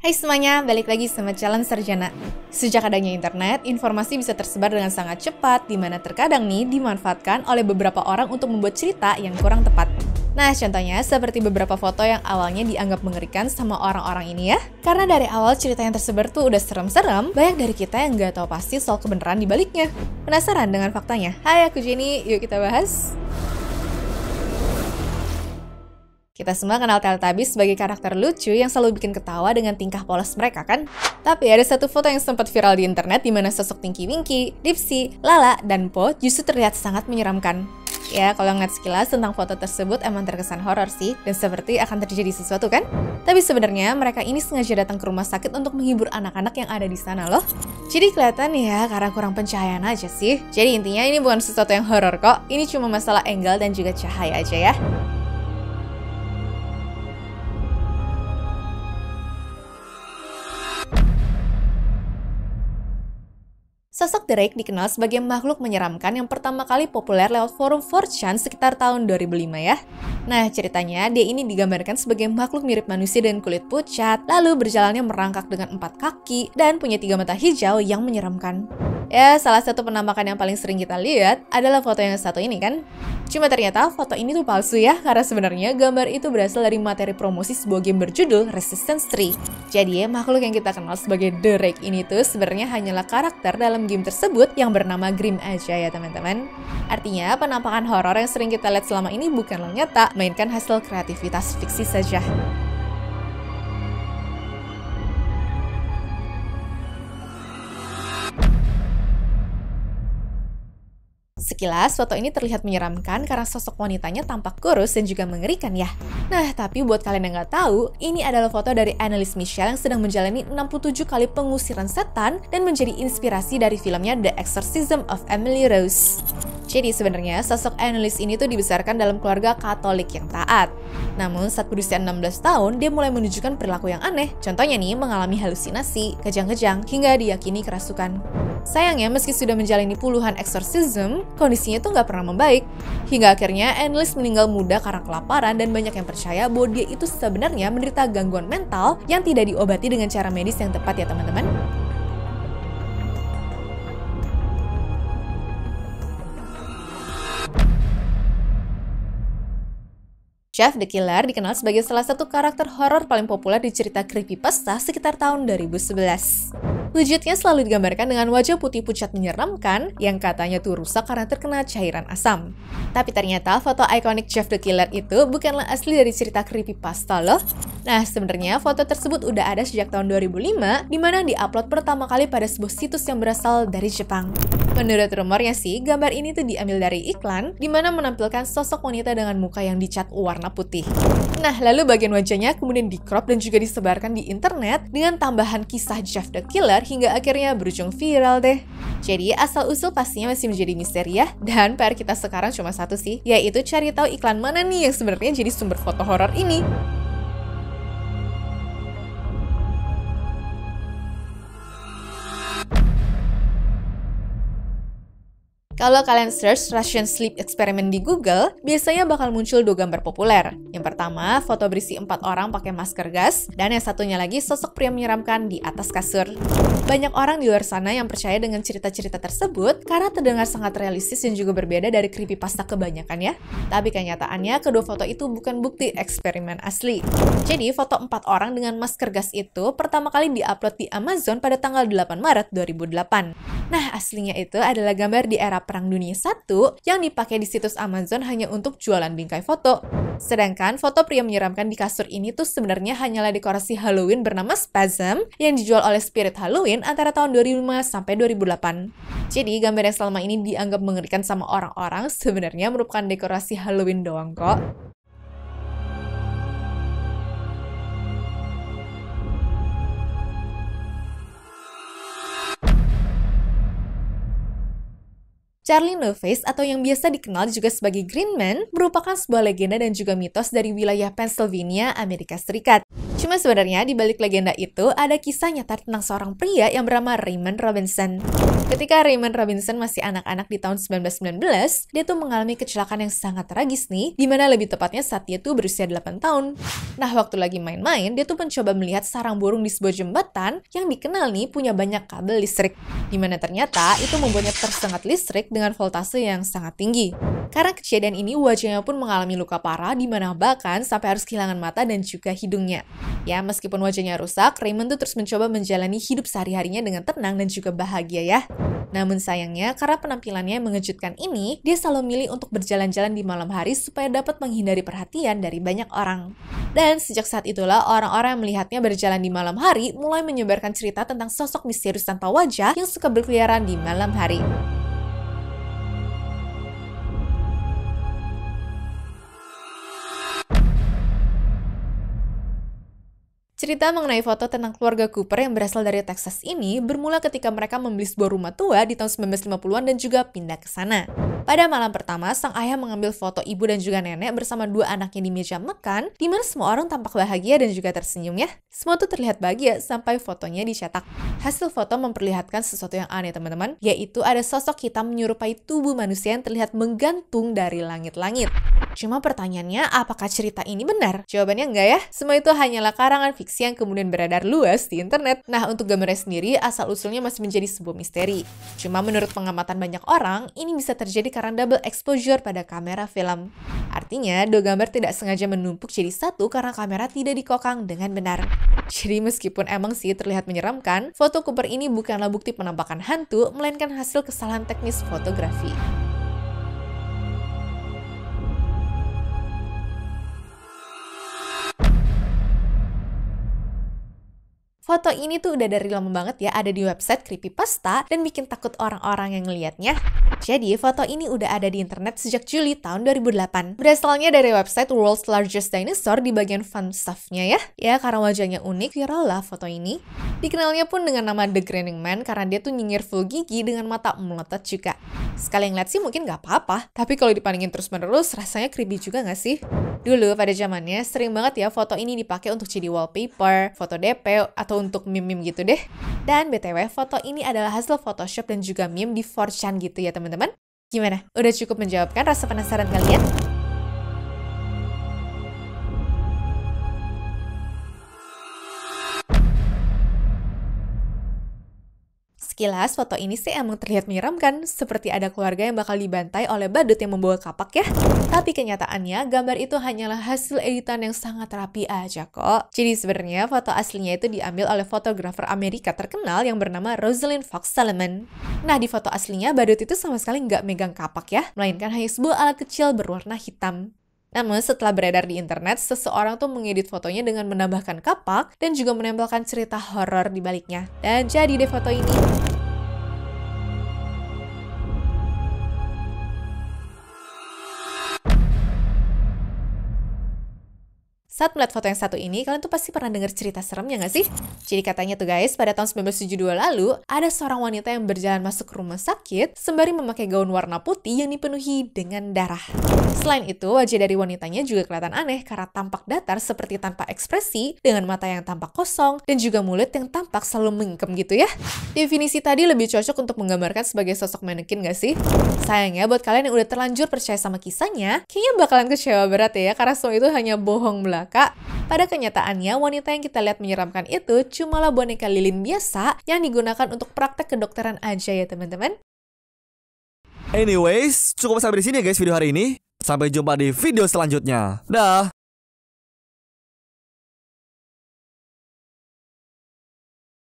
Hai semuanya, balik lagi sama Calon Sarjana. Sejak adanya internet, informasi bisa tersebar dengan sangat cepat, di mana terkadang nih dimanfaatkan oleh beberapa orang untuk membuat cerita yang kurang tepat. Nah, contohnya seperti beberapa foto yang awalnya dianggap mengerikan sama orang-orang ini ya. Karena dari awal cerita yang tersebar tuh udah serem-serem, banyak dari kita yang nggak tahu pasti soal kebenaran di baliknya. Penasaran dengan faktanya? Hai, aku Jenny, yuk kita bahas. Kita semua kenal Teletubbies sebagai karakter lucu yang selalu bikin ketawa dengan tingkah polos mereka kan? Tapi ada satu foto yang sempat viral di internet di mana sosok Tinky Winky, Dipsy, Lala, dan Po justru terlihat sangat menyeramkan. Ya, kalau ngeliat sekilas tentang foto tersebut emang terkesan horor sih, dan seperti akan terjadi sesuatu kan? Tapi sebenarnya mereka ini sengaja datang ke rumah sakit untuk menghibur anak-anak yang ada di sana loh. Jadi kelihatan ya, karena kurang pencahayaan aja sih. Jadi intinya ini bukan sesuatu yang horor kok, ini cuma masalah angle dan juga cahaya aja ya. Sosok Drake dikenal sebagai makhluk menyeramkan yang pertama kali populer lewat forum 4chan sekitar tahun 2005 ya. Nah, ceritanya dia ini digambarkan sebagai makhluk mirip manusia dengan kulit pucat, lalu berjalannya merangkak dengan 4 kaki, dan punya 3 mata hijau yang menyeramkan. Ya, salah satu penampakan yang paling sering kita lihat adalah foto yang satu ini kan. Cuma ternyata foto ini tuh palsu ya, karena sebenarnya gambar itu berasal dari materi promosi sebuah game berjudul Resistance 3. Jadi, makhluk yang kita kenal sebagai Drake ini tuh sebenarnya hanyalah karakter dalam game tersebut yang bernama Grimm aja ya teman-teman. Artinya, penampakan horor yang sering kita lihat selama ini bukanlah nyata, melainkan hasil kreativitas fiksi saja. Sekilas, foto ini terlihat menyeramkan karena sosok wanitanya tampak kurus dan juga mengerikan ya. Nah, tapi buat kalian yang nggak tahu, ini adalah foto dari Anneliese Michel yang sedang menjalani 67 kali pengusiran setan dan menjadi inspirasi dari filmnya The Exorcism of Emily Rose. Jadi sebenarnya sosok Anneliese ini tuh dibesarkan dalam keluarga Katolik yang taat. Namun saat berusia 16 tahun, dia mulai menunjukkan perilaku yang aneh. Contohnya nih, mengalami halusinasi, kejang-kejang, hingga diyakini kerasukan. Sayangnya, meski sudah menjalani puluhan eksorsisme, kondisinya tuh nggak pernah membaik. Hingga akhirnya Anneliese meninggal muda karena kelaparan dan banyak yang percaya bahwa dia itu sebenarnya menderita gangguan mental yang tidak diobati dengan cara medis yang tepat ya teman-teman. Jeff the Killer dikenal sebagai salah satu karakter horor paling populer di cerita creepypasta sekitar tahun 2011. Wujudnya selalu digambarkan dengan wajah putih pucat menyeramkan yang katanya tuh rusak karena terkena cairan asam. Tapi ternyata foto ikonik Jeff the Killer itu bukanlah asli dari cerita creepypasta loh. Nah, sebenarnya foto tersebut udah ada sejak tahun 2005 di mana diupload pertama kali pada sebuah situs yang berasal dari Jepang. Menurut rumornya sih, gambar ini tuh diambil dari iklan di mana menampilkan sosok wanita dengan muka yang dicat warna putih. Nah, lalu bagian wajahnya kemudian di-crop dan juga disebarkan di internet dengan tambahan kisah Jeff the Killer hingga akhirnya berujung viral deh. Jadi, asal-usul pastinya masih menjadi misteri ya. Dan PR kita sekarang cuma satu sih, yaitu cari tahu iklan mana nih yang sebenarnya jadi sumber foto horor ini. Kalau kalian search Russian Sleep Experiment di Google, biasanya bakal muncul 2 gambar populer. Yang pertama, foto berisi 4 orang pakai masker gas, dan yang satunya lagi sosok pria menyeramkan di atas kasur. Banyak orang di luar sana yang percaya dengan cerita-cerita tersebut karena terdengar sangat realistis dan juga berbeda dari creepypasta kebanyakan ya. Tapi kenyataannya, kedua foto itu bukan bukti eksperimen asli. Jadi, foto 4 orang dengan masker gas itu pertama kali diupload di Amazon pada tanggal 8 Maret 2008. Nah, aslinya itu adalah gambar di era Perang Dunia I yang dipakai di situs Amazon hanya untuk jualan bingkai foto. Sedangkan foto pria menyeramkan di kasur ini tuh sebenarnya hanyalah dekorasi Halloween bernama Spasm yang dijual oleh Spirit Halloween antara tahun 2005 sampai 2008. Jadi gambar yang selama ini dianggap mengerikan sama orang-orang sebenarnya merupakan dekorasi Halloween doang kok. Charlie No Face atau yang biasa dikenal juga sebagai Green Man merupakan sebuah legenda dan juga mitos dari wilayah Pennsylvania, Amerika Serikat. Cuma sebenarnya di balik legenda itu ada kisah nyata tentang seorang pria yang bernama Raymond Robinson. Ketika Raymond Robinson masih anak-anak di tahun 1919, dia tuh mengalami kecelakaan yang sangat tragis nih, dimana lebih tepatnya saat dia tuh berusia 8 tahun. Nah, waktu lagi main-main, dia tuh mencoba melihat sarang burung di sebuah jembatan yang dikenal nih punya banyak kabel listrik, dimana ternyata itu membuatnya tersengat listrik dengan voltase yang sangat tinggi. Karena kejadian ini, wajahnya pun mengalami luka parah, di mana bahkan sampai harus kehilangan mata dan juga hidungnya. Ya, meskipun wajahnya rusak, Raymond tuh terus mencoba menjalani hidup sehari-harinya dengan tenang dan juga bahagia ya. Namun sayangnya, karena penampilannya yang mengejutkan ini, dia selalu milih untuk berjalan-jalan di malam hari supaya dapat menghindari perhatian dari banyak orang. Dan sejak saat itulah, orang-orang yang melihatnya berjalan di malam hari mulai menyebarkan cerita tentang sosok misterius tanpa wajah yang suka berkeliaran di malam hari. Cerita mengenai foto tentang keluarga Cooper yang berasal dari Texas ini bermula ketika mereka membeli sebuah rumah tua di tahun 1950-an dan juga pindah ke sana. Pada malam pertama, sang ayah mengambil foto ibu dan juga nenek bersama dua anaknya di meja makan, di mana semua orang tampak bahagia dan juga tersenyum ya. Semua tuh terlihat bahagia sampai fotonya dicetak. Hasil foto memperlihatkan sesuatu yang aneh teman-teman, yaitu ada sosok hitam menyerupai tubuh manusia yang terlihat menggantung dari langit-langit. Cuma pertanyaannya, apakah cerita ini benar? Jawabannya enggak ya. Semua itu hanyalah karangan fiksi yang kemudian beredar luas di internet. Nah, untuk gambarnya sendiri, asal-usulnya masih menjadi sebuah misteri. Cuma menurut pengamatan banyak orang, ini bisa terjadi karena double exposure pada kamera film. Artinya, dua gambar tidak sengaja menumpuk jadi satu karena kamera tidak dikokang dengan benar. Jadi meskipun emang sih terlihat menyeramkan, foto Cooper ini bukanlah bukti penampakan hantu, melainkan hasil kesalahan teknis fotografi. Foto ini tuh udah dari lama banget ya ada di website Creepypasta dan bikin takut orang-orang yang ngeliatnya. Jadi foto ini udah ada di internet sejak Juli tahun 2008. Berasalnya dari website World's Largest Dinosaur di bagian fun stuff-nya ya. Ya karena wajahnya unik, viral lah foto ini. Dikenalnya pun dengan nama The Grinning Man karena dia tuh nyinyir full gigi dengan mata melotot juga. Sekali ngeliat sih mungkin gak apa-apa, tapi kalau dipandingin terus-menerus rasanya creepy juga gak sih? Dulu pada zamannya sering banget ya foto ini dipakai untuk jadi wallpaper, foto DP, atau untuk meme-meme gitu deh. Dan BTW, foto ini adalah hasil Photoshop dan juga meme di 4chan gitu ya teman-teman. Gimana? Udah cukup menjawabkan rasa penasaran kalian? Sekilas, foto ini sih emang terlihat menyeramkan, seperti ada keluarga yang bakal dibantai oleh badut yang membawa kapak ya. Tapi kenyataannya, gambar itu hanyalah hasil editan yang sangat rapi aja kok. Jadi sebenarnya foto aslinya itu diambil oleh fotografer Amerika terkenal yang bernama Rosalind Fox Salomon. Nah, di foto aslinya, badut itu sama sekali nggak megang kapak ya, melainkan hanya sebuah alat kecil berwarna hitam. Namun setelah beredar di internet, seseorang tuh mengedit fotonya dengan menambahkan kapak dan juga menempelkan cerita horor di baliknya. Dan jadi deh foto ini. Saat melihat foto yang satu ini, kalian tuh pasti pernah dengar cerita serem ya nggak sih? Jadi katanya tuh guys, pada tahun 1972 lalu, ada seorang wanita yang berjalan masuk ke rumah sakit sembari memakai gaun warna putih yang dipenuhi dengan darah. Selain itu, wajah dari wanitanya juga kelihatan aneh karena tampak datar seperti tanpa ekspresi, dengan mata yang tampak kosong, dan juga mulut yang tampak selalu mengkem gitu ya. Definisi tadi lebih cocok untuk menggambarkan sebagai sosok manekin nggak sih? Sayangnya buat kalian yang udah terlanjur percaya sama kisahnya, kayaknya bakalan kecewa berat ya, karena semua itu hanya bohong belaka. Pada kenyataannya, wanita yang kita lihat menyeramkan itu cumalah boneka lilin biasa yang digunakan untuk praktek kedokteran aja ya teman-teman. Anyways, cukup sampai di sini ya guys video hari ini. Sampai jumpa di video selanjutnya. Dah.